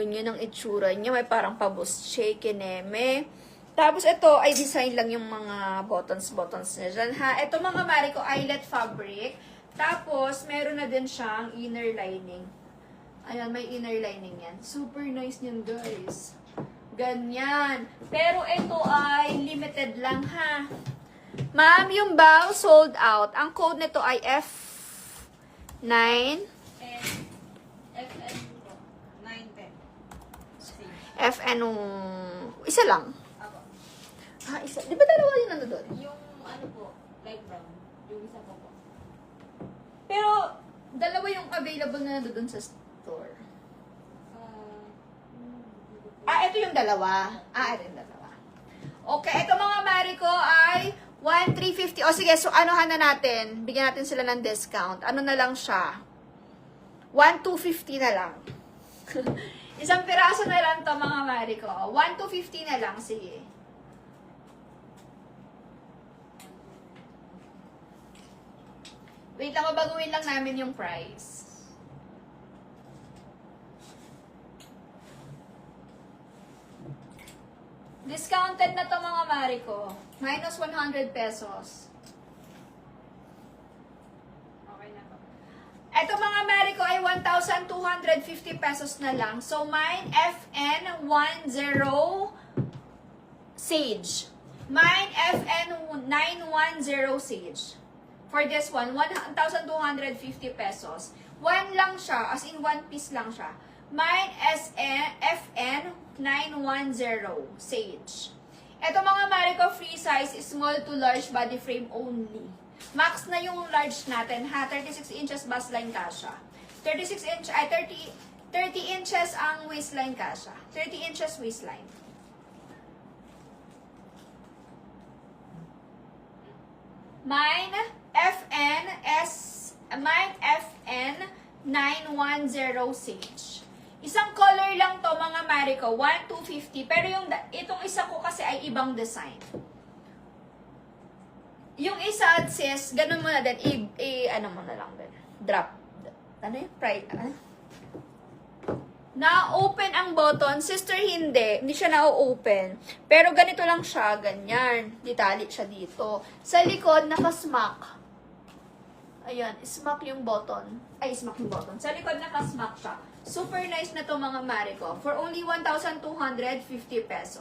Ganyan ang itsura niya. May parang pabuste, kineme. Tapos ito ay design lang yung mga buttons niya dyan, ha. Ito mga mare ko, eyelet fabric. Tapos, meron na din siyang inner lining. Ayan, may inner lining yan. Super nice niyan, guys. Ganyan. Pero ito ay limited lang, ha. Ma'am, yung bow sold out. Ang code nito ay F9. FN 910. FN, isa lang. Ako. Ah, isa. Di ba dalawa yun ano doon? Yung ano po, light brown. Yung isa po po. Pero, dalawa yung available na doon sa store. Ito yung dalawa. Ito yung dalawa. Okay, ito mga mari ko ay 1,350. O sige, so anuhan na natin. Bigyan natin sila ng discount. Ano na lang siya? 1,250 na lang. Isang piraso na lang to mga mari ko. 1,250 na lang, sige. Wait lang, babaguhin lang namin yung price. Discounted na to mga mari ko. Minus 100 pesos. Okay na po. Ito mga mari ko ay 1,250 pesos na lang. So mine FN10 Sage. Mine FN910 Sage. For this one, 1,250 pesos. One lang siya, as in one piece lang siya. Mine FN910 Sage. Ito mga mari ko, free size, small to large body frame only. Max na yung large natin, ha? 36 inches bust-line kasha. 30 inches ang waistline kasha. 30 inches waistline. Mine FN910 Sage. Isang color lang to mga mari ko, 1,250. Pero itong isa ko kasi ay ibang design. Yung isa, sis, ganun mo na din, ano mo na lang din. Drop. Ano yung price? Na-open ang button. Sister, hindi siya na-open. Pero ganito lang siya, ganyan. Ditali siya dito. Sa likod, naka-smack. Ayan, smack yung button. Ay, smack yung button. Sa likod, naka-smack siya. Super nice na to mga mari ko. For only 1,250 pesos.